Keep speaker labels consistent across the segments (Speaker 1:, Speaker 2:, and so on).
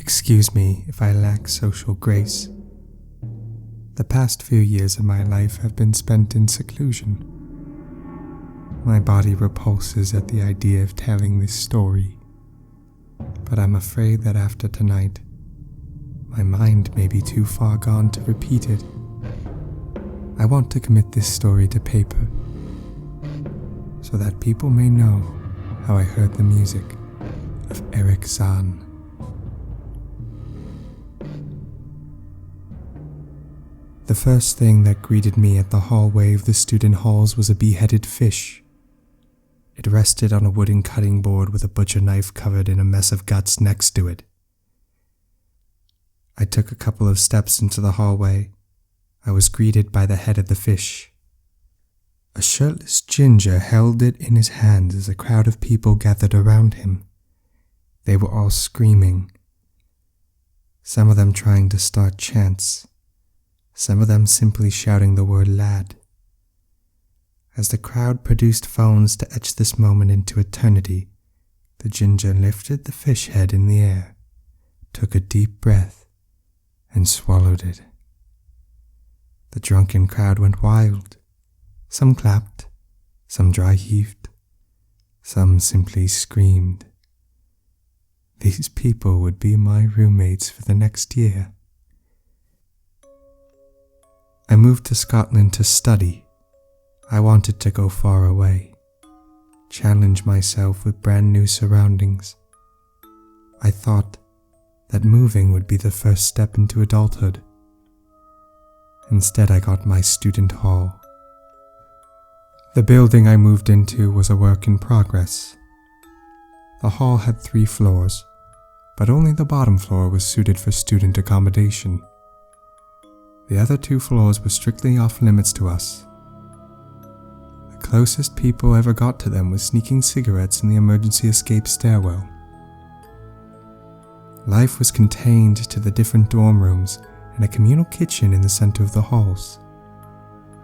Speaker 1: Excuse me if I lack social grace. The past few years of my life have been spent in seclusion. My body repulses at the idea of telling this story, but I'm afraid that after tonight, my mind may be too far gone to repeat it. I want to commit this story to paper, so that people may know how I heard the music of Erich Zann. The first thing that greeted me at the hallway of the student halls was a beheaded fish. It rested on a wooden cutting board with a butcher knife covered in a mess of guts next to it. I took a couple of steps into the hallway. I was greeted by the head of the fish. A shirtless ginger held it in his hands as a crowd of people gathered around him. They were all screaming, some of them trying to start chants, some of them simply shouting the word lad. As the crowd produced phones to etch this moment into eternity, the ginger lifted the fish head in the air, took a deep breath, and swallowed it. The drunken crowd went wild. Some clapped, some dry heaved, some simply screamed. These people would be my roommates for the next year. I moved to Scotland to study. I wanted to go far away, challenge myself with brand new surroundings. I thought that moving would be the first step into adulthood. Instead, I got my student hall. The building I moved into was a work in progress. The hall had 3 floors, but only the bottom floor was suited for student accommodation. The other 2 floors were strictly off limits to us. The closest people ever got to them was sneaking cigarettes in the emergency escape stairwell. Life was contained to the different dorm rooms and a communal kitchen in the center of the halls.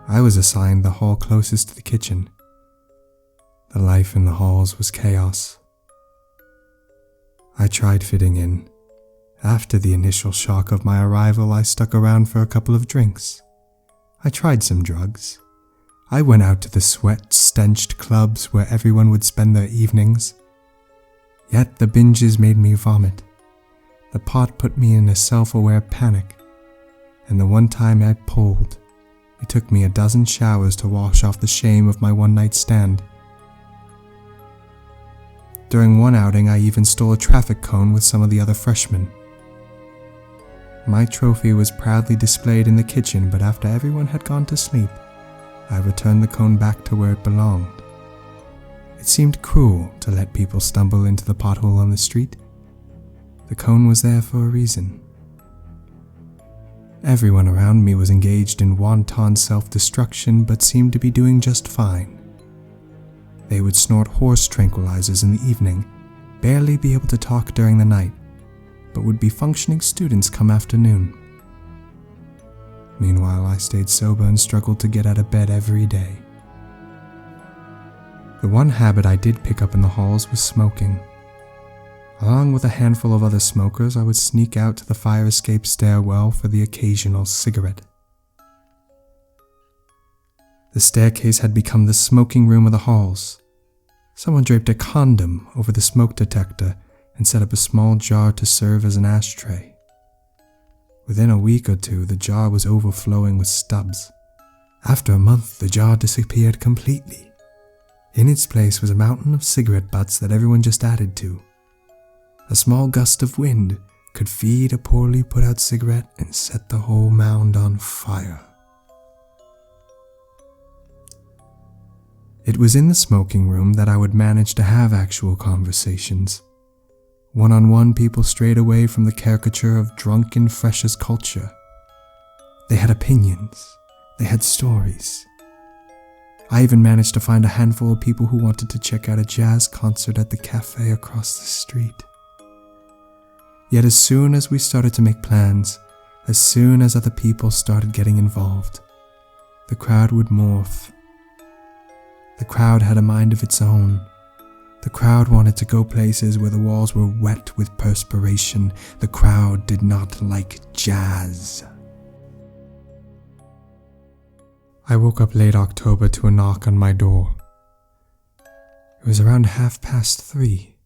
Speaker 1: I was assigned the hall closest to the kitchen. The life in the halls was chaos. I tried fitting in. After the initial shock of my arrival, I stuck around for a couple of drinks. I tried some drugs. I went out to the sweat-stenched clubs where everyone would spend their evenings. Yet the binges made me vomit. The pot put me in a self-aware panic. And the one time I pulled, it took me a dozen showers to wash off the shame of my one-night stand. During one outing, I even stole a traffic cone with some of the other freshmen. My trophy was proudly displayed in the kitchen, but after everyone had gone to sleep, I returned the cone back to where it belonged. It seemed cruel to let people stumble into the pothole on the street. The cone was there for a reason. Everyone around me was engaged in wanton self-destruction, but seemed to be doing just fine. They would snort horse tranquilizers in the evening, barely be able to talk during the night, but would be functioning students come afternoon. Meanwhile, I stayed sober and struggled to get out of bed every day. The one habit I did pick up in the halls was smoking. Along with a handful of other smokers, I would sneak out to the fire escape stairwell for the occasional cigarette. The staircase had become the smoking room of the halls. Someone draped a condom over the smoke detector and set up a small jar to serve as an ashtray. Within a week or 2, the jar was overflowing with stubs. After a month, the jar disappeared completely. In its place was a mountain of cigarette butts that everyone just added to. A small gust of wind could feed a poorly put out cigarette and set the whole mound on fire. It was in the smoking room that I would manage to have actual conversations. One-on-one, people strayed away from the caricature of drunken freshers culture. They had opinions. They had stories. I even managed to find a handful of people who wanted to check out a jazz concert at the cafe across the street. Yet as soon as we started to make plans, as soon as other people started getting involved, the crowd would morph. The crowd had a mind of its own. The crowd wanted to go places where the walls were wet with perspiration. The crowd did not like jazz. I woke up late October to a knock on my door. It was around 3:30.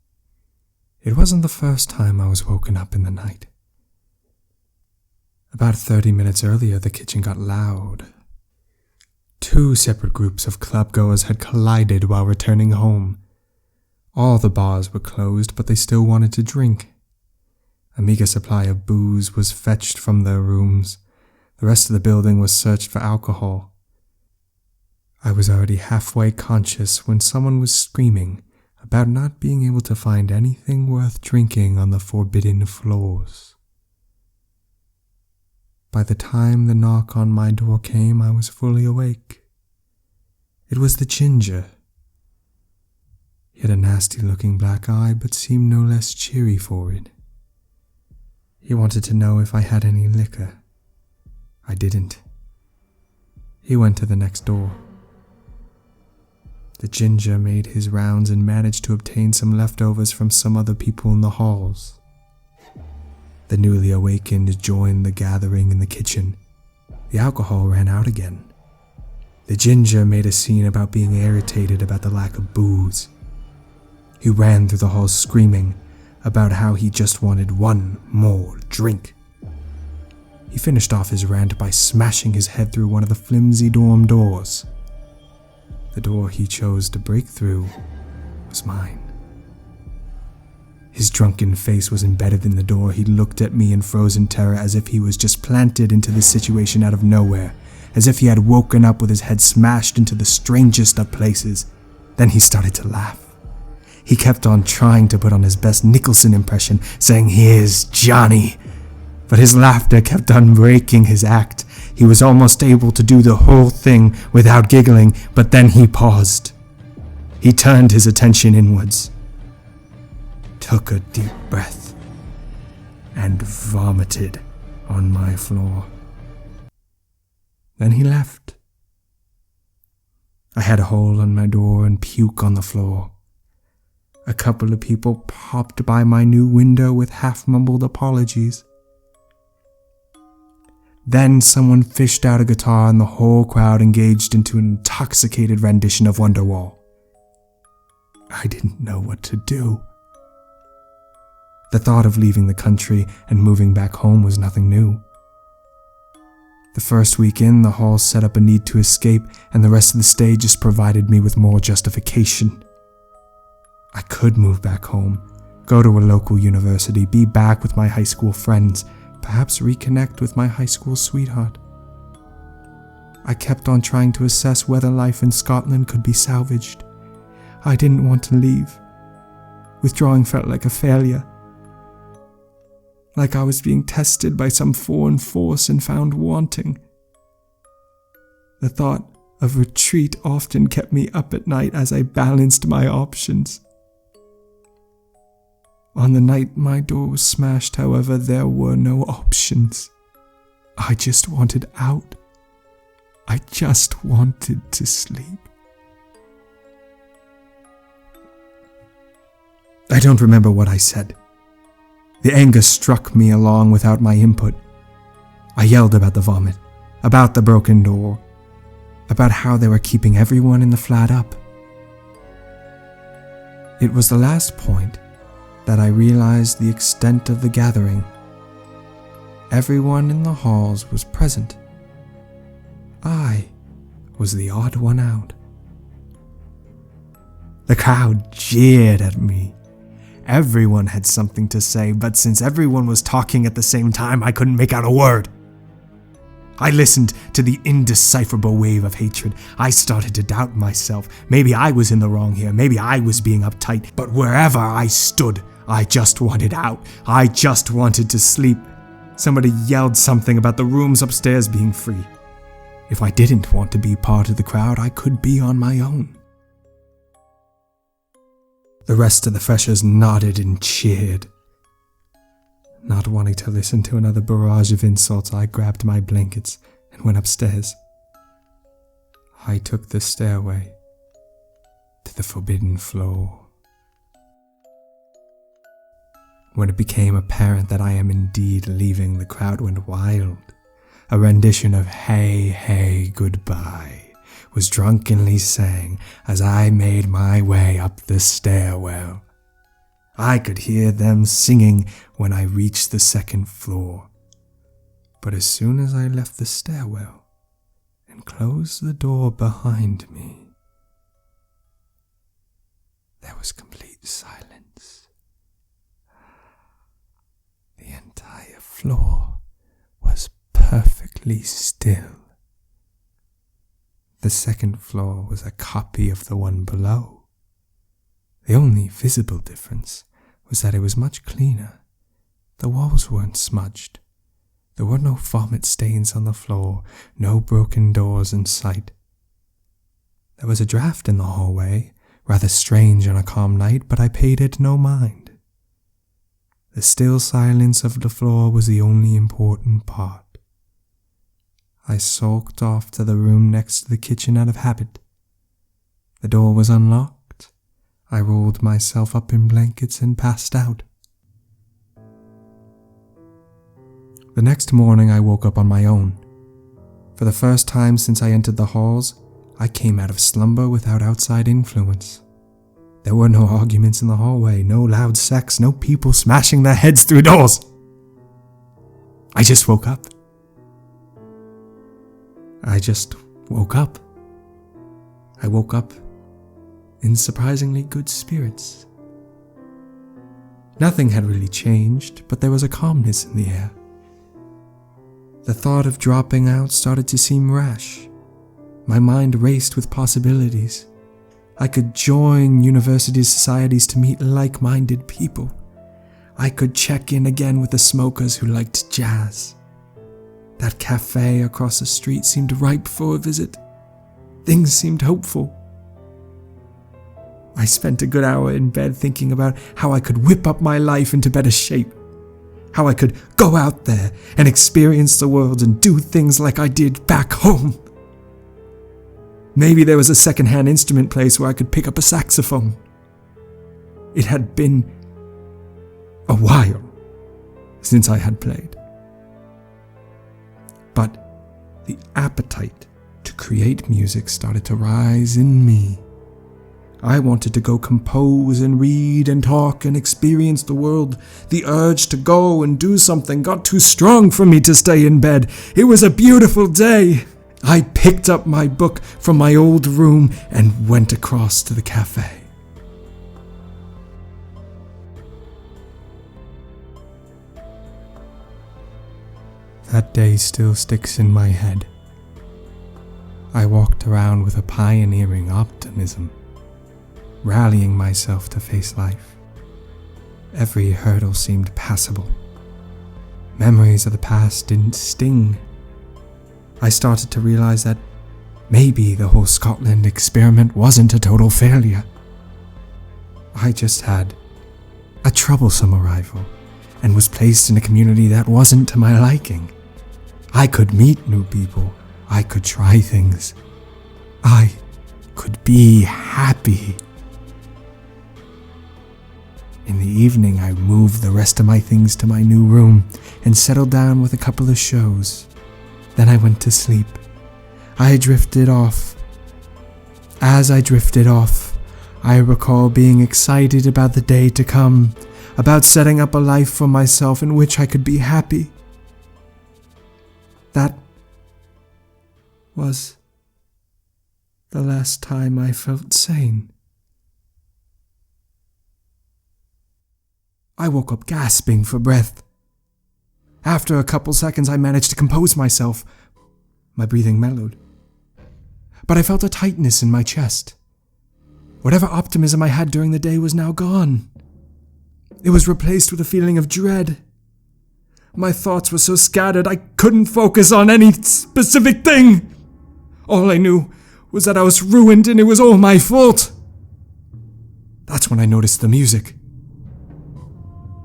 Speaker 1: It wasn't the first time I was woken up in the night. About 30 minutes earlier, the kitchen got loud. 2 separate groups of clubgoers had collided while returning home. All the bars were closed, but they still wanted to drink. A meager supply of booze was fetched from their rooms. The rest of the building was searched for alcohol. I was already halfway conscious when someone was screaming about not being able to find anything worth drinking on the forbidden floors. By the time the knock on my door came, I was fully awake. It was the ginger. He had a nasty-looking black eye, but seemed no less cheery for it. He wanted to know if I had any liquor. I didn't. He went to the next door. The ginger made his rounds and managed to obtain some leftovers from some other people in the halls. The newly awakened joined the gathering in the kitchen. The alcohol ran out again. The ginger made a scene about being irritated about the lack of booze. He ran through the halls screaming about how he just wanted one more drink. He finished off his rant by smashing his head through one of the flimsy dorm doors. The door he chose to break through was mine. His drunken face was embedded in the door. He looked at me in frozen terror, as if he was just planted into this situation out of nowhere, as if he had woken up with his head smashed into the strangest of places. Then he started to laugh. He kept on trying to put on his best Nicholson impression, saying, "Here's Johnny." But his laughter kept on breaking his act. He was almost able to do the whole thing without giggling, but then he paused. He turned his attention inwards, took a deep breath, and vomited on my floor. Then he left. I had a hole on my door and puke on the floor. A couple of people popped by my new window with half-mumbled apologies. Then someone fished out a guitar and the whole crowd engaged into an intoxicated rendition of Wonderwall. I didn't know what to do. The thought of leaving the country and moving back home was nothing new. The first week in, the hall set up a need to escape, and the rest of the stage just provided me with more justification. I could move back home, go to a local university, be back with my high school friends, perhaps reconnect with my high school sweetheart. I kept on trying to assess whether life in Scotland could be salvaged. I didn't want to leave. Withdrawing felt like a failure. Like I was being tested by some foreign force and found wanting. The thought of retreat often kept me up at night as I balanced my options. On the night my door was smashed, however, there were no options. I just wanted out. I just wanted to sleep. I don't remember what I said. The anger struck me along without my input. I yelled about the vomit, about the broken door, about how they were keeping everyone in the flat up. It was the last point that I realized the extent of the gathering. Everyone in the halls was present. I was the odd one out. The crowd jeered at me. Everyone had something to say, but since everyone was talking at the same time, I couldn't make out a word. I listened to the indecipherable wave of hatred. I started to doubt myself. Maybe I was in the wrong here. Maybe I was being uptight. But wherever I stood, I just wanted out. I just wanted to sleep. Somebody yelled something about the rooms upstairs being free. If I didn't want to be part of the crowd, I could be on my own. The rest of the freshers nodded and cheered. Not wanting to listen to another barrage of insults, I grabbed my blankets and went upstairs. I took the stairway to the forbidden floor. When it became apparent that I am indeed leaving, the crowd went wild. A rendition of Hey, Hey, Goodbye was drunkenly sang as I made my way up the stairwell. I could hear them singing when I reached the second floor. But as soon as I left the stairwell and closed the door behind me, there was complete silence. The entire floor was perfectly still. The second floor was a copy of the one below. The only visible difference was that it was much cleaner. The walls weren't smudged. There were no vomit stains on the floor, no broken doors in sight. There was a draft in the hallway, rather strange on a calm night, but I paid it no mind. The still silence of the floor was the only important part. I sulked off to the room next to the kitchen out of habit. The door was unlocked. I rolled myself up in blankets and passed out. The next morning I woke up on my own. For the first time since I entered the halls, I came out of slumber without outside influence. There were no arguments in the hallway, no loud sex, no people smashing their heads through doors. I just woke up. I woke up in surprisingly good spirits. Nothing had really changed, but there was a calmness in the air. The thought of dropping out started to seem rash. My mind raced with possibilities. I could join university societies to meet like-minded people. I could check in again with the smokers who liked jazz. That cafe across the street seemed ripe for a visit. Things seemed hopeful. I spent a good hour in bed thinking about how I could whip up my life into better shape. How I could go out there and experience the world and do things like I did back home. Maybe there was a second-hand instrument place where I could pick up a saxophone. It had been a while since I had played. But the appetite to create music started to rise in me. I wanted to go compose and read and talk and experience the world. The urge to go and do something got too strong for me to stay in bed. It was a beautiful day. I picked up my book from my old room and went across to the cafe. That day still sticks in my head. I walked around with a pioneering optimism, rallying myself to face life. Every hurdle seemed passable. Memories of the past didn't sting. I started to realize that maybe the whole Scotland experiment wasn't a total failure. I just had a troublesome arrival and was placed in a community that wasn't to my liking. I could meet new people. I could try things. I could be happy. In the evening, I moved the rest of my things to my new room and settled down with a couple of shows. Then I went to sleep. I drifted off. As I drifted off, I recall being excited about the day to come, about setting up a life for myself in which I could be happy. That was the last time I felt sane. I woke up gasping for breath. After a couple seconds, I managed to compose myself. My breathing mellowed. But I felt a tightness in my chest. Whatever optimism I had during the day was now gone. It was replaced with a feeling of dread. My thoughts were so scattered I couldn't focus on any specific thing. All I knew was that I was ruined and it was all my fault. That's when I noticed the music.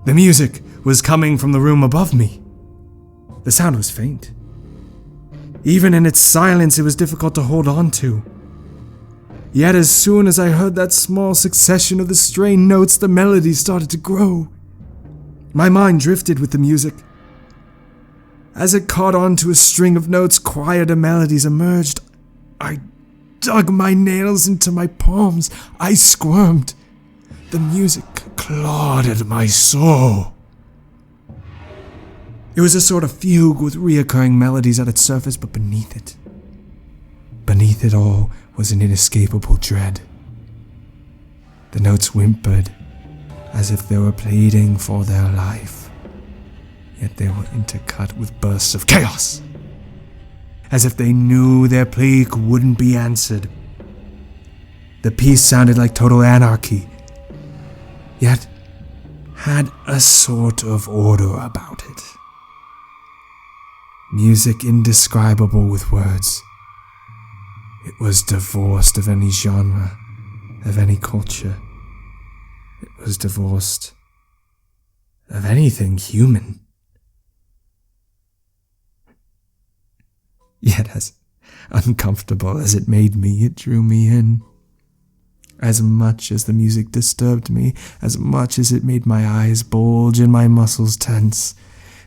Speaker 1: The music was coming from the room above me. The sound was faint. Even in its silence, it was difficult to hold on to. Yet as soon as I heard that small succession of the strained notes, the melody started to grow. My mind drifted with the music. As it caught on to a string of notes, quieter melodies emerged. I dug my nails into my palms. I squirmed. The music clawed at my soul. It was a sort of fugue with reoccurring melodies at its surface, but beneath it all was an inescapable dread. The notes whimpered as if they were pleading for their life, yet they were intercut with bursts of chaos, as if they knew their plea wouldn't be answered. The piece sounded like total anarchy, yet had a sort of order about it. Music indescribable with words. It was divorced of any genre, of any culture. It was divorced of anything human. Yet as uncomfortable as it made me, it drew me in. As much as the music disturbed me, as much as it made my eyes bulge and my muscles tense,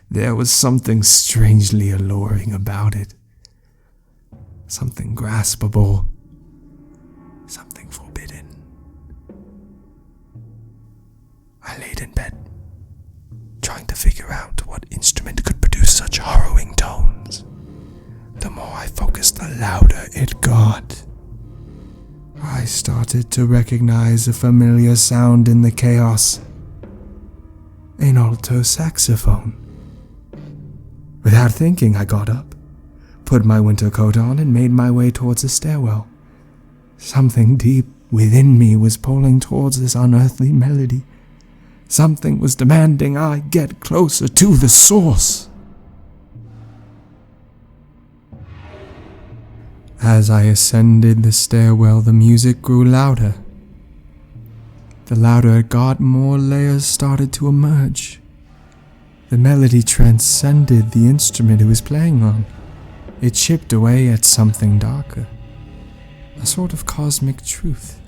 Speaker 1: there was something strangely alluring about it. Something graspable, something forbidden. I laid in bed, trying to figure out what instrument could produce such harrowing tones. The more I focused, the louder it got. I started to recognize a familiar sound in the chaos. An alto saxophone. Without thinking, I got up, put my winter coat on, and made my way towards the stairwell. Something deep within me was pulling towards this unearthly melody. Something was demanding I get closer to the source. As I ascended the stairwell, the music grew louder. The louder it got, more layers started to emerge. The melody transcended the instrument it was playing on. It chipped away at something darker, a sort of cosmic truth.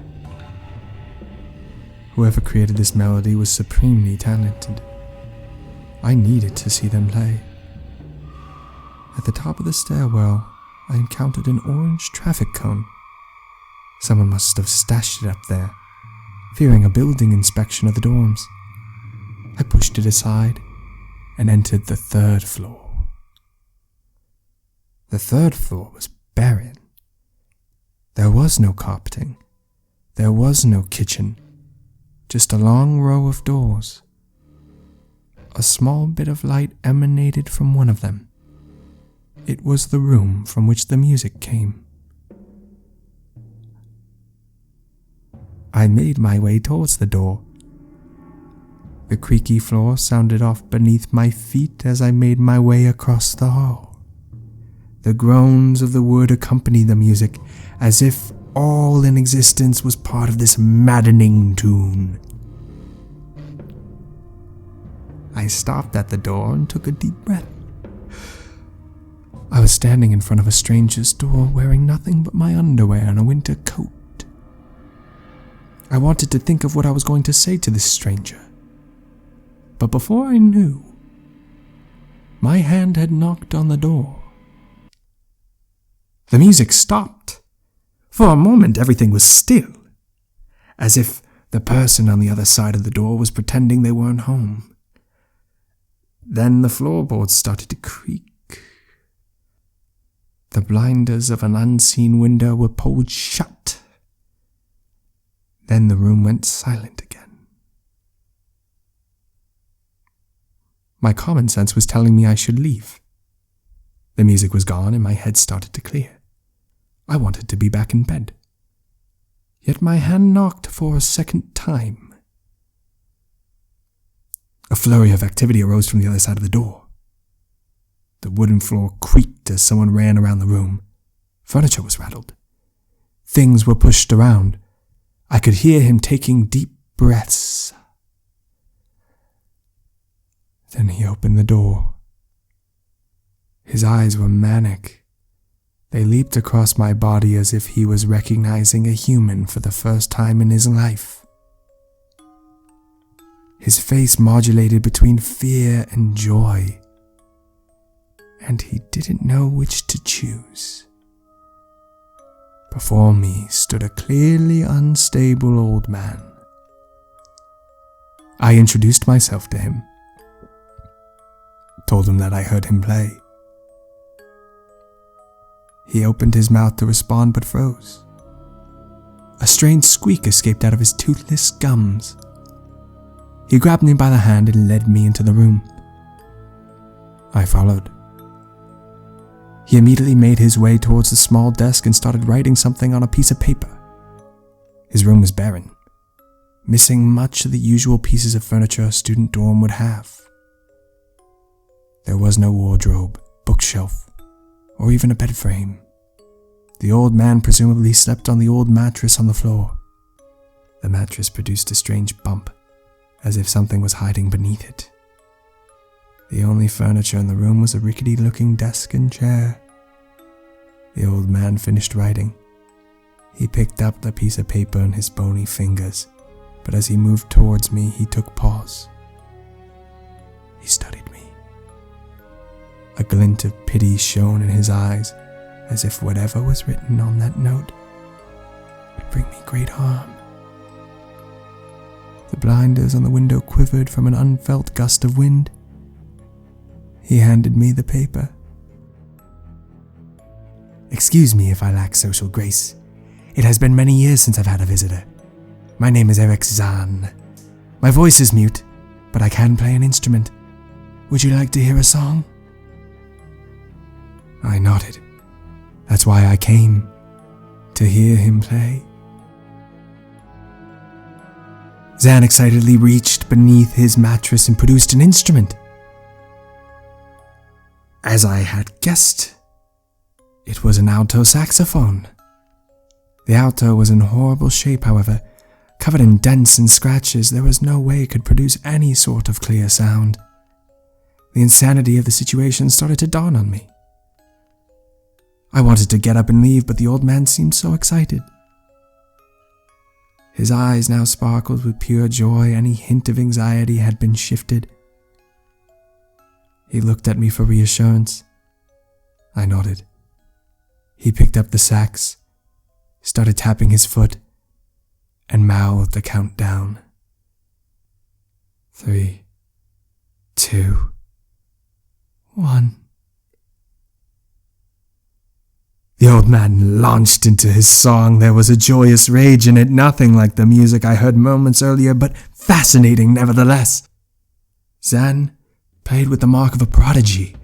Speaker 1: Whoever created this melody was supremely talented. I needed to see them play. At the top of the stairwell, I encountered an orange traffic cone. Someone must have stashed it up there, fearing a building inspection of the dorms. I pushed it aside and entered the 3rd floor. The 3rd floor was barren. There was no carpeting. There was no kitchen. Just a long row of doors. A small bit of light emanated from one of them. It was the room from which the music came. I made my way towards the door. The creaky floor sounded off beneath my feet as I made my way across the hall. The groans of the wood accompanied the music, as if all in existence was part of this maddening tune. I stopped at the door and took a deep breath. I was standing in front of a stranger's door, wearing nothing but my underwear and a winter coat. I wanted to think of what I was going to say to this stranger. But before I knew, my hand had knocked on the door. The music stopped. For a moment, everything was still, as if the person on the other side of the door was pretending they weren't home. Then the floorboards started to creak. The blinders of an unseen window were pulled shut. Then the room went silent again. My common sense was telling me I should leave. The music was gone and my head started to clear. I wanted to be back in bed. Yet my hand knocked for a second time. A flurry of activity arose from the other side of the door. The wooden floor creaked as someone ran around the room. Furniture was rattled. Things were pushed around. I could hear him taking deep breaths. Then he opened the door. His eyes were manic. They leaped across my body as if he was recognizing a human for the first time in his life. his face modulated between fear and joy, and he didn't know which to choose. Before me stood a clearly unstable old man. I introduced myself to him, told him that I heard him play. He opened his mouth to respond but froze. A strange squeak escaped out of his toothless gums. He grabbed me by the hand and led me into the room. I followed. He immediately made his way towards the small desk and started writing something on a piece of paper. His room was barren, missing much of the usual pieces of furniture a student dorm would have. There was no wardrobe, bookshelf, or even a bed frame. The old man presumably slept on the old mattress on the floor. The mattress produced a strange bump, as if something was hiding beneath it. The only furniture in the room was a rickety-looking desk and chair. The old man finished writing. He picked up the piece of paper in his bony fingers, but as he moved towards me, he took pause. He studied me. A glint of pity shone in his eyes, as if whatever was written on that note would bring me great harm. The blinders on the window quivered from an unfelt gust of wind. He handed me the paper. "Excuse me if I lack social grace. It has been many years since I've had a visitor. My name is Erich Zann. My voice is mute, but I can play an instrument. Would you like to hear a song?" I nodded. That's why I came, to hear him play. Zann excitedly reached beneath his mattress and produced an instrument. As I had guessed, it was an alto saxophone. The alto was in horrible shape, however. Covered in dents and scratches, there was no way it could produce any sort of clear sound. The insanity of the situation started to dawn on me. I wanted to get up and leave, but the old man seemed so excited. His eyes now sparkled with pure joy. Any hint of anxiety had been shifted. He looked at me for reassurance. I nodded. He picked up the sax, started tapping his foot, and mouthed a countdown. 3, 2, 1. The old man launched into his song. There was a joyous rage in it, nothing like the music I heard moments earlier, but fascinating nevertheless. Zann played with the mark of a prodigy.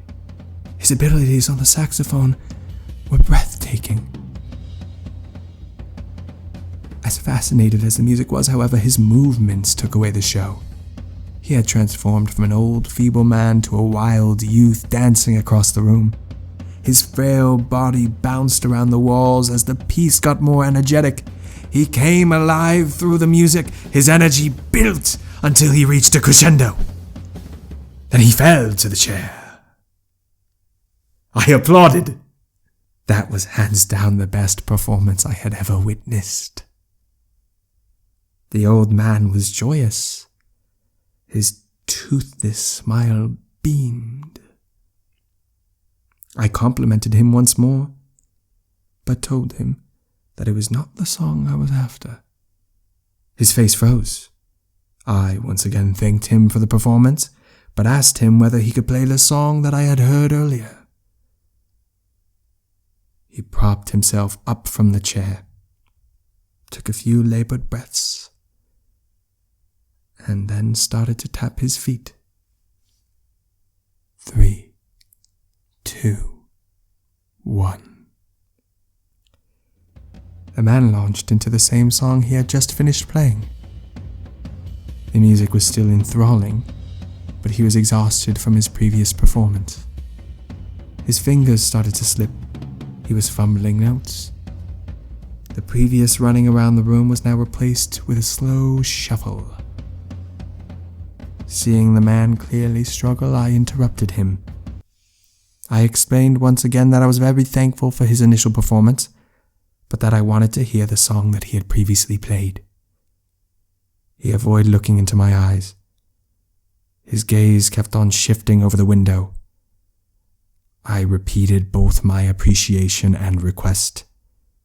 Speaker 1: His abilities on the saxophone were breathtaking. As fascinated as the music was, however, his movements took away the show. He had transformed from an old, feeble man to a wild youth dancing across the room. His frail body bounced around the walls as the piece got more energetic. He came alive through the music. His energy built until he reached a crescendo. Then he fell to the chair. I applauded. That was hands down the best performance I had ever witnessed. The old man was joyous. His toothless smile beamed. I complimented him once more, but told him that it was not the song I was after. His face froze. I once again thanked him for the performance, but asked him whether he could play the song that I had heard earlier. He propped himself up from the chair, took a few labored breaths, and then started to tap his feet. 3, 2, 1. The man launched into the same song he had just finished playing. The music was still enthralling, but he was exhausted from his previous performance. His fingers started to slip. He was fumbling notes. The previous running around the room was now replaced with a slow shuffle. Seeing the man clearly struggle, I interrupted him. I explained once again that I was very thankful for his initial performance, but that I wanted to hear the song that he had previously played. He avoided looking into my eyes, His gaze kept on shifting over the window. I repeated both my appreciation and request.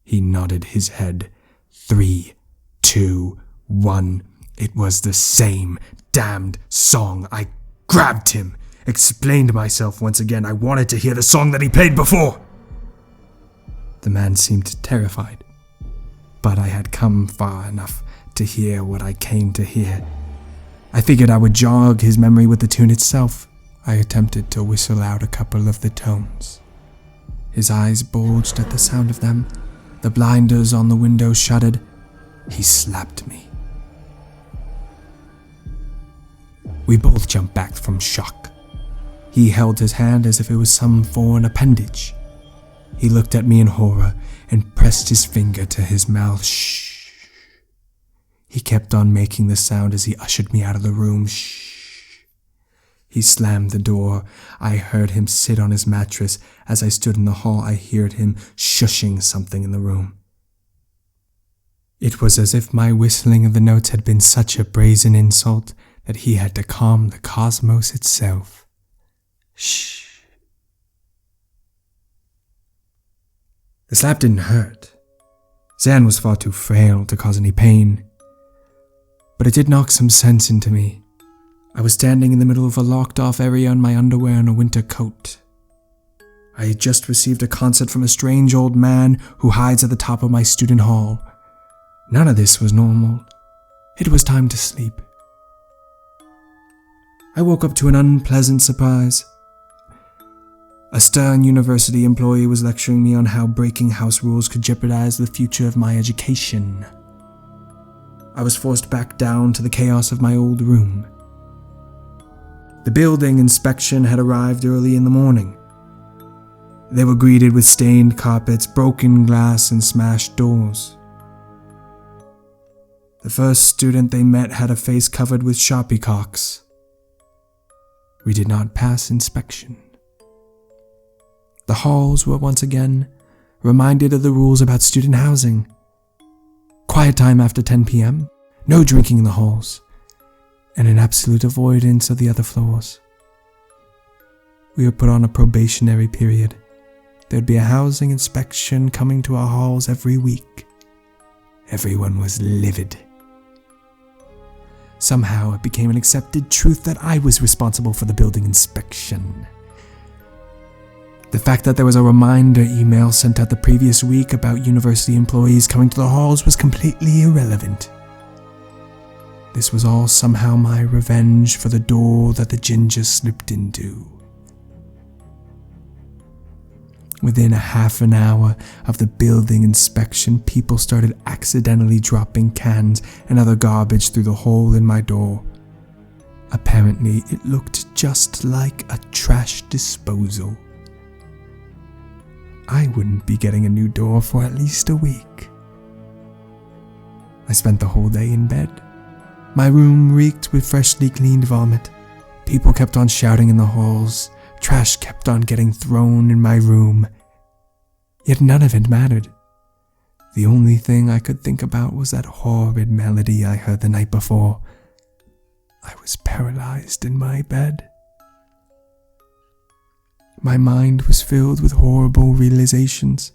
Speaker 1: He nodded his head. 3, 2, 1. It was the same damned song. I grabbed him, explained myself once again. I wanted to hear the song that he played before. The man seemed terrified, but I had come far enough to hear what I came to hear. I figured I would jog his memory with the tune itself. I attempted to whistle out a couple of the tones. His eyes bulged at the sound of them. The blinders on the window shuddered. He slapped me. We both jumped back from shock. He held his hand as if it was some foreign appendage. He looked at me in horror and pressed his finger to his mouth. Shh. He kept on making the sound as he ushered me out of the room. Shh. He slammed the door. I heard him sit on his mattress. As I stood in the hall, I heard him shushing something in the room. It was as if my whistling of the notes had been such a brazen insult that he had to calm the cosmos itself. Shh. The slap didn't hurt. Zann was far too frail to cause any pain. But it did knock some sense into me. I was standing in the middle of a locked-off area in my underwear and a winter coat. I had just received a concert from a strange old man who hides at the top of my student hall. None of this was normal. It was time to sleep. I woke up to an unpleasant surprise. A stern university employee was lecturing me on how breaking house rules could jeopardize the future of my education. I was forced back down to the chaos of my old room. The building inspection had arrived early in the morning. They were greeted with stained carpets, broken glass, and smashed doors. The first student they met had a face covered with Sharpie cocks. We did not pass inspection. The halls were once again reminded of the rules about student housing. Quiet time after 10 p.m., no drinking in the halls, and an absolute avoidance of the other floors. We were put on a probationary period. There'd be a housing inspection coming to our halls every week. Everyone was livid. Somehow it became an accepted truth that I was responsible for the building inspection. The fact that there was a reminder email sent out the previous week about university employees coming to the halls was completely irrelevant. This was all somehow my revenge for the door that the ginger slipped into. Within a half an hour of the building inspection, people started accidentally dropping cans and other garbage through the hole in my door. Apparently, it looked just like a trash disposal. I wouldn't be getting a new door for at least a week. I spent the whole day in bed. My room reeked with freshly cleaned vomit. People kept on shouting in the halls. Trash kept on getting thrown in my room. Yet none of it mattered. The only thing I could think about was that horrid melody I heard the night before. I was paralyzed in my bed. My mind was filled with horrible realizations.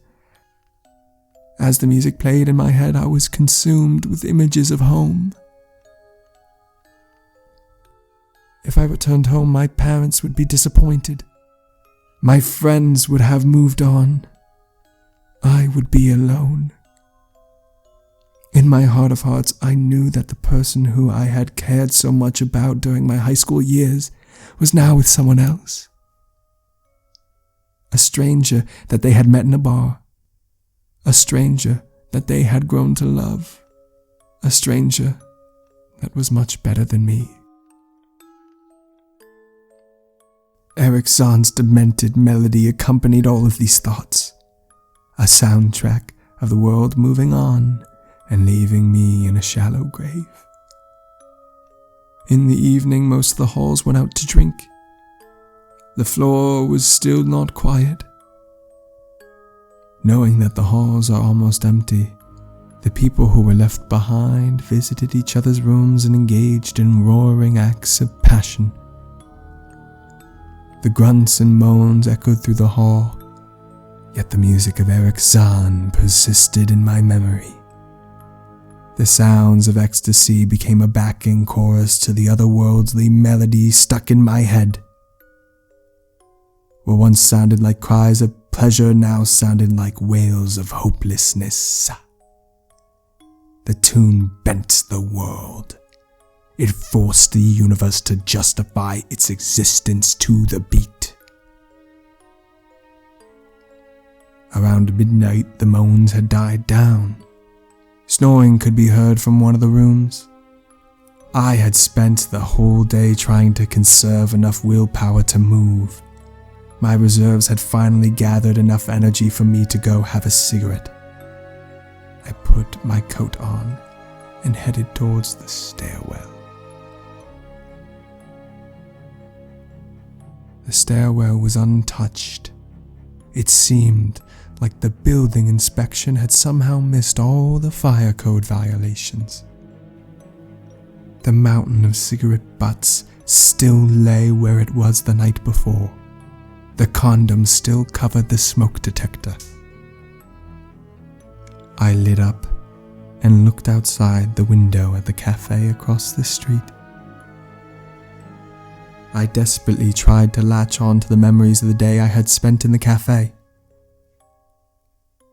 Speaker 1: As the music played in my head, I was consumed with images of home. If I returned home, my parents would be disappointed. My friends would have moved on. I would be alone. In my heart of hearts, I knew that the person who I had cared so much about during my high school years was now with someone else. A stranger that they had met in a bar. A stranger that they had grown to love. A stranger that was much better than me. Erich Zann's demented melody accompanied all of these thoughts. A soundtrack of the world moving on and leaving me in a shallow grave. In the evening, most of the halls went out to drink. The floor was still not quiet. Knowing that the halls are almost empty, the people who were left behind visited each other's rooms and engaged in roaring acts of passion. The grunts and moans echoed through the hall, yet the music of Erich Zann persisted in my memory. The sounds of ecstasy became a backing chorus to the otherworldly melody stuck in my head. What once sounded like cries of pleasure now sounded like wails of hopelessness. The tune bent the world. It forced the universe to justify its existence to the beat. Around midnight, the moans had died down. Snoring could be heard from one of the rooms. I had spent the whole day trying to conserve enough willpower to move. My reserves had finally gathered enough energy for me to go have a cigarette. I put my coat on and headed towards the stairwell. The stairwell was untouched. It seemed like the building inspection had somehow missed all the fire code violations. The mountain of cigarette butts still lay where it was the night before. The condom still covered the smoke detector. I lit up and looked outside the window at the cafe across the street. I desperately tried to latch on to the memories of the day I had spent in the cafe.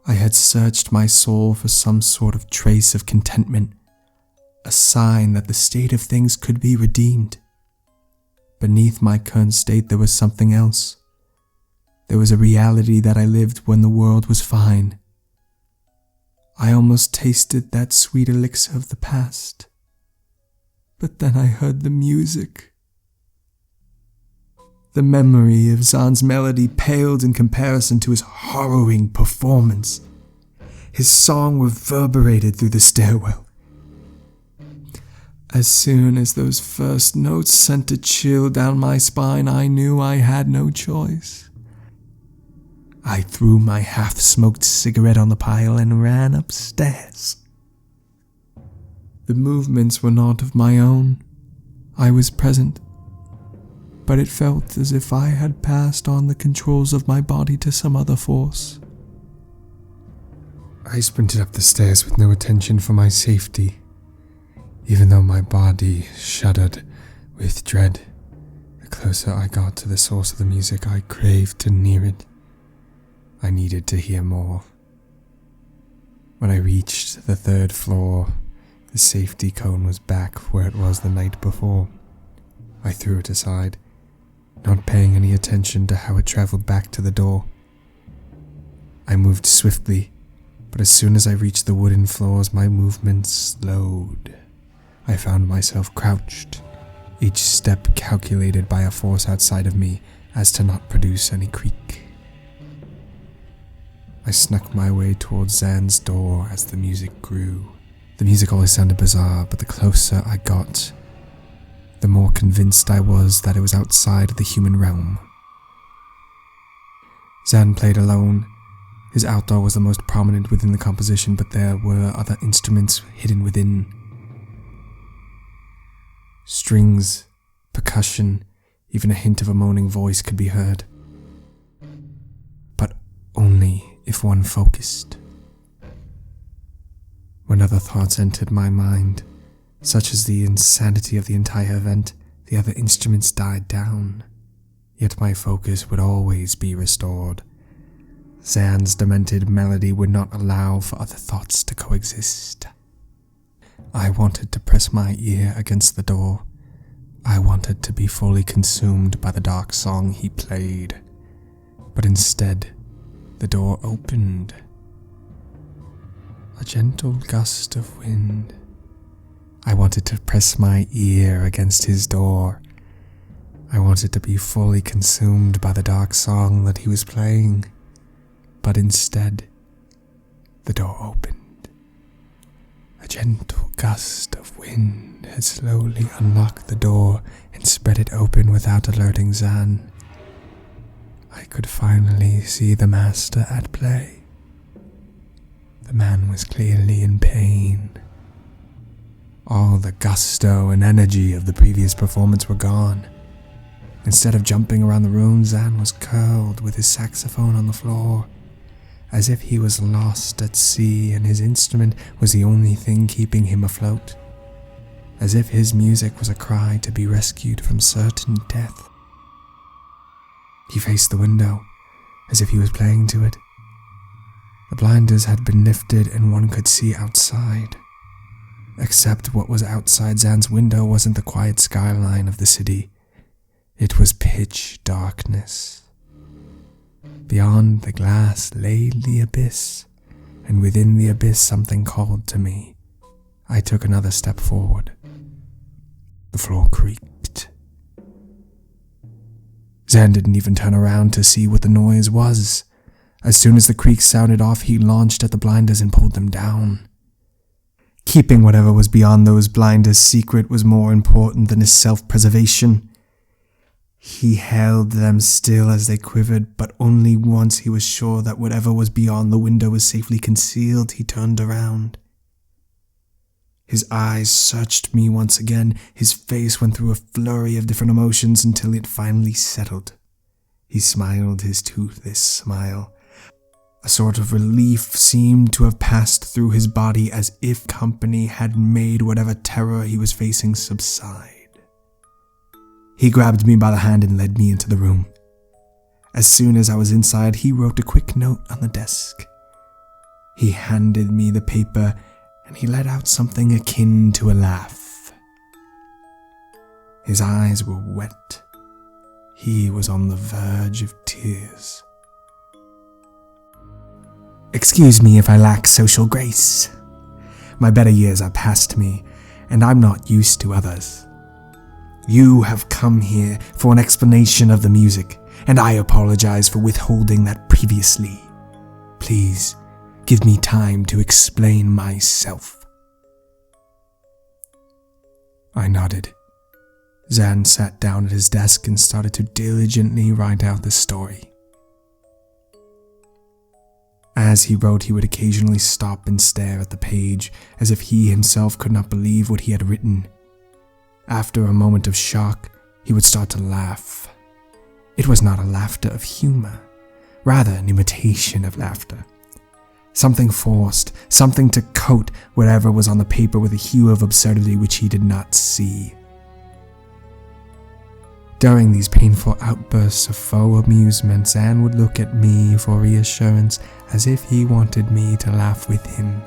Speaker 1: I had searched my soul for some sort of trace of contentment, a sign that the state of things could be redeemed. Beneath my current state there was something else. There was a reality that I lived when the world was fine. I almost tasted that sweet elixir of the past. But then I heard the music. The memory of Zann's melody paled in comparison to his harrowing performance. His song reverberated through the stairwell. As soon as those first notes sent a chill down my spine, I knew I had no choice. I threw my half-smoked cigarette on the pile and ran upstairs. The movements were not of my own. I was present, but it felt as if I had passed on the controls of my body to some other force. I sprinted up the stairs with no attention for my safety, even though my body shuddered with dread. The closer I got to the source of the music, I craved to near it. I needed to hear more. When I reached the 3rd floor, the safety cone was back where it was the night before. I threw it aside, not paying any attention to how it traveled back to the door. I moved swiftly, but as soon as I reached the wooden floors, my movements slowed. I found myself crouched, each step calculated by a force outside of me as to not produce any creak. I snuck my way towards Zann's door as the music grew. The music always sounded bizarre, but the closer I got, the more convinced I was that it was outside of the human realm. Zann played alone. His outdoor was the most prominent within the composition, but there were other instruments hidden within. Strings, percussion, even a hint of a moaning voice could be heard. But only if one focused. When other thoughts entered my mind, such as the insanity of the entire event, the other instruments died down. Yet my focus would always be restored. Zann's demented melody would not allow for other thoughts to coexist. I wanted to press my ear against the door. I wanted to be fully consumed by the dark song he played. But instead, the door opened. A gentle gust of wind. I wanted to press my ear against his door. I wanted to be fully consumed by the dark song that he was playing. But instead, the door opened. A gentle gust of wind had slowly unlocked the door and spread it open without alerting Zann. I could finally see the master at play. The man was clearly in pain. All the gusto and energy of the previous performance were gone. Instead of jumping around the room, Zann was curled with his saxophone on the floor, as if he was lost at sea and his instrument was the only thing keeping him afloat, as if his music was a cry to be rescued from certain death. He faced the window, as if he was playing to it. The blinders had been lifted and one could see outside. Except what was outside Zann's window wasn't the quiet skyline of the city. It was pitch darkness. Beyond the glass lay the abyss, and within the abyss something called to me. I took another step forward. The floor creaked. Zann didn't even turn around to see what the noise was. As soon as the creak sounded off, he launched at the blinders and pulled them down. Keeping whatever was beyond those blinders secret was more important than his self-preservation. He held them still as they quivered, but only once he was sure that whatever was beyond the window was safely concealed, he turned around. His eyes searched me once again. His face went through a flurry of different emotions until it finally settled. He smiled his toothless smile. A sort of relief seemed to have passed through his body, as if company had made whatever terror he was facing subside. He grabbed me by the hand and led me into the room. As soon as I was inside, he wrote a quick note on the desk. He handed me the paper and he let out something akin to a laugh. His eyes were wet. He was on the verge of tears. Excuse me if I lack social grace. My better years are past me, and I'm not used to others. You have come here for an explanation of the music, and I apologize for withholding that previously. Please, give me time to explain myself. I nodded. Zann sat down at his desk and started to diligently write out the story. As he wrote, he would occasionally stop and stare at the page, as if he himself could not believe what he had written. After a moment of shock, he would start to laugh. It was not a laughter of humor, rather an imitation of laughter. Something forced, something to coat whatever was on the paper with a hue of absurdity which he did not see. During these painful outbursts of faux amusement, Zann would look at me for reassurance, as if he wanted me to laugh with him.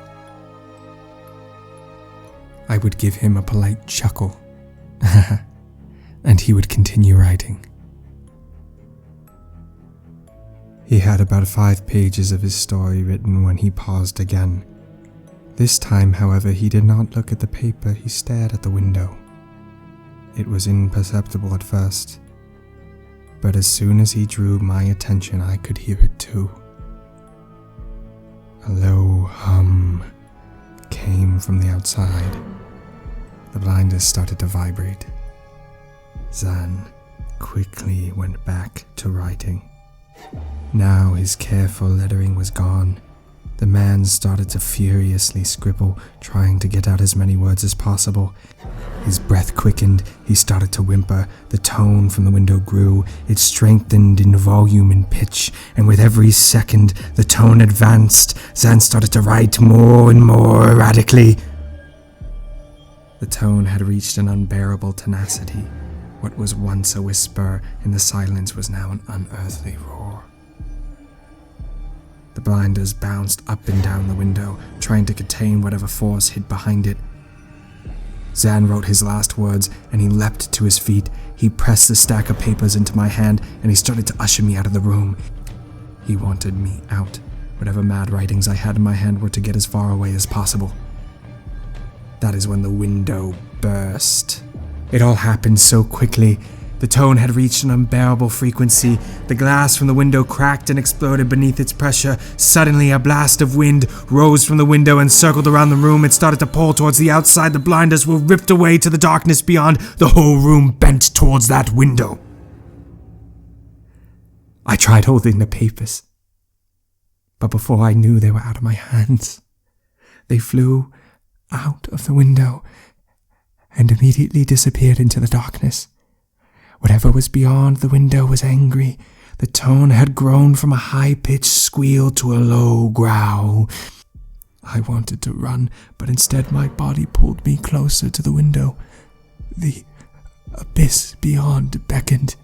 Speaker 1: I would give him a polite chuckle, and he would continue writing. He had about 5 pages of his story written when he paused again. This time, however, he did not look at the paper, he stared at the window. It was imperceptible at first, but as soon as he drew my attention, I could hear it too. A low hum came from the outside. The blinders started to vibrate. Zann quickly went back to writing. Now his careful lettering was gone. The man started to furiously scribble, trying to get out as many words as possible. His breath quickened, he started to whimper, the tone from the window grew, it strengthened in volume and pitch, and with every second the tone advanced. Zann started to write more and more erratically. The tone had reached an unbearable tenacity. What was once a whisper in the silence was now an unearthly roar. The blinders bounced up and down the window, trying to contain whatever force hid behind it. Zann wrote his last words, and he leapt to his feet. He pressed the stack of papers into my hand, and he started to usher me out of the room. He wanted me out. Whatever mad writings I had in my hand were to get as far away as possible. That is when the window burst. It all happened so quickly. The tone had reached an unbearable frequency. The glass from the window cracked and exploded beneath its pressure. Suddenly, a blast of wind rose from the window and circled around the room. It started to pull towards the outside. The blinders were ripped away to the darkness beyond. The whole room bent towards that window. I tried holding the papers, but before I knew, they were out of my hands. They flew out of the window and immediately disappeared into the darkness. Whatever was beyond the window was angry. The tone had grown from a high-pitched squeal to a low growl. I wanted to run, but instead my body pulled me closer to the window. The abyss beyond beckoned.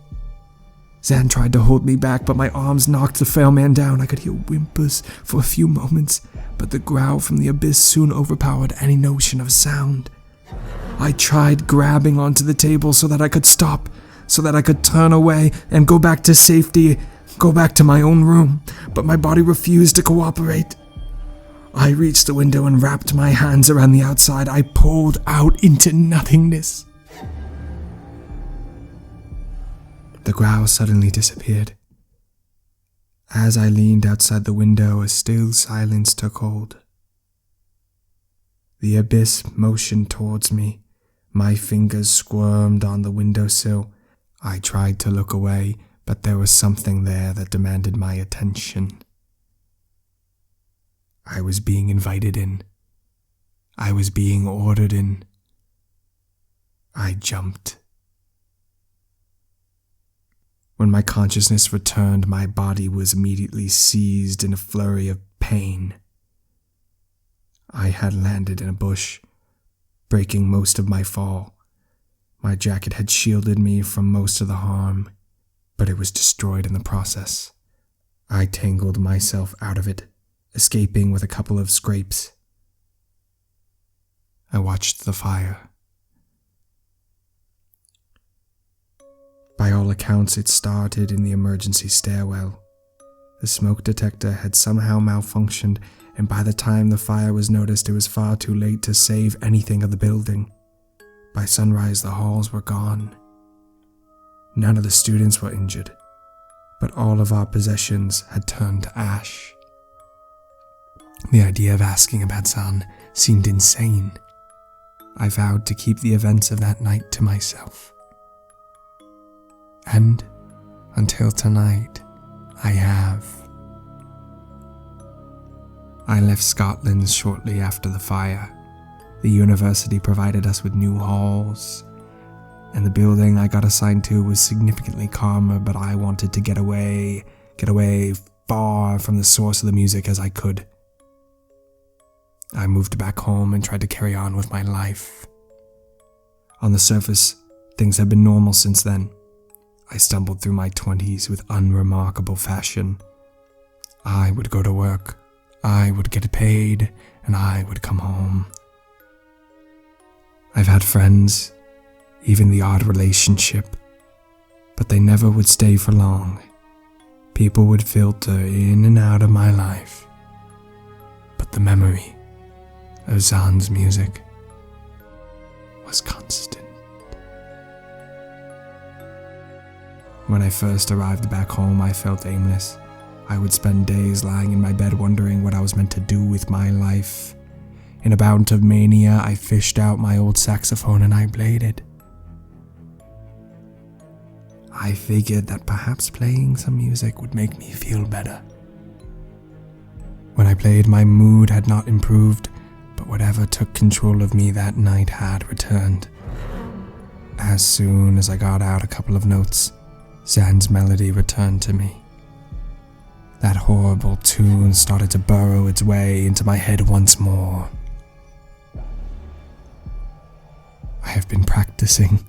Speaker 1: Zann tried to hold me back, but my arms knocked the frail man down. I could hear whimpers for a few moments, but the growl from the abyss soon overpowered any notion of sound. I tried grabbing onto the table so that I could stop, so that I could turn away and go back to safety, go back to my own room, but my body refused to cooperate. I reached the window and wrapped my hands around the outside. I pulled out into nothingness. The growl suddenly disappeared. As I leaned outside the window, a still silence took hold. The abyss motioned towards me. My fingers squirmed on the windowsill. I tried to look away, but there was something there that demanded my attention. I was being invited in. I was being ordered in. I jumped. When my consciousness returned, my body was immediately seized in a flurry of pain. I had landed in a bush, breaking most of my fall. My jacket had shielded me from most of the harm, but it was destroyed in the process. I tangled myself out of it, escaping with a couple of scrapes. I watched the fire. By all accounts, it started in the emergency stairwell. The smoke detector had somehow malfunctioned, and by the time the fire was noticed, it was far too late to save anything of the building. By sunrise, the halls were gone. None of the students were injured, but all of our possessions had turned to ash. The idea of asking about Zann seemed insane. I vowed to keep the events of that night to myself. And until tonight, I have. I left Scotland shortly after the fire. The university provided us with new halls, and the building I got assigned to was significantly calmer, but I wanted to get away far from the source of the music as I could. I moved back home and tried to carry on with my life. On the surface, things had been normal since then. I stumbled through my 20s with unremarkable fashion. I would go to work, I would get paid, and I would come home. I've had friends, even the odd relationship, but they never would stay for long. People would filter in and out of my life. But the memory of Zann's music was constant. When I first arrived back home, I felt aimless. I would spend days lying in my bed wondering what I was meant to do with my life. In a bout of mania, I fished out my old saxophone and I played it. I figured that perhaps playing some music would make me feel better. When I played, my mood had not improved, but whatever took control of me that night had returned. As soon as I got out a couple of notes, Zann's melody returned to me. That horrible tune started to burrow its way into my head once more. I have been practicing.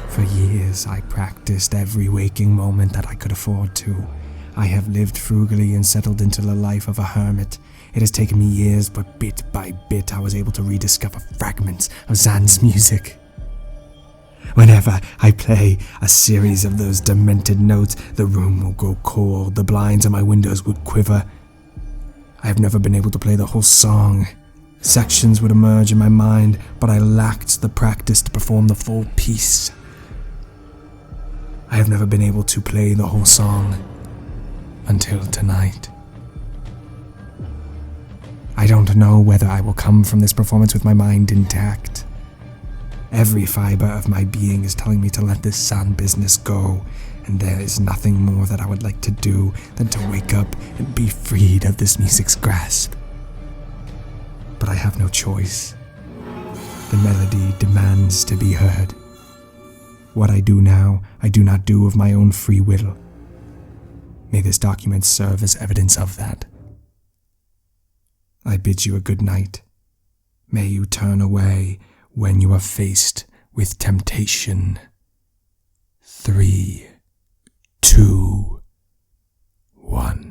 Speaker 1: For years, I practiced every waking moment that I could afford to. I have lived frugally and settled into the life of a hermit. It has taken me years, but bit by bit, I was able to rediscover fragments of Zann's music. Whenever I play a series of those demented notes, the room will grow cold, the blinds on my windows would quiver. I have never been able to play the whole song. Sections would emerge in my mind, but I lacked the practice to perform the full piece. I have never been able to play the whole song until tonight. I don't know whether I will come from this performance with my mind intact. Every fiber of my being is telling me to let this Zann business go, and there is nothing more that I would like to do than to wake up and be freed of this music's grasp. But I have no choice. The melody demands to be heard. What I do now, I do not do of my own free will. May this document serve as evidence of that. I bid you a good night. May you turn away when you are faced with temptation. 3, 2, 1.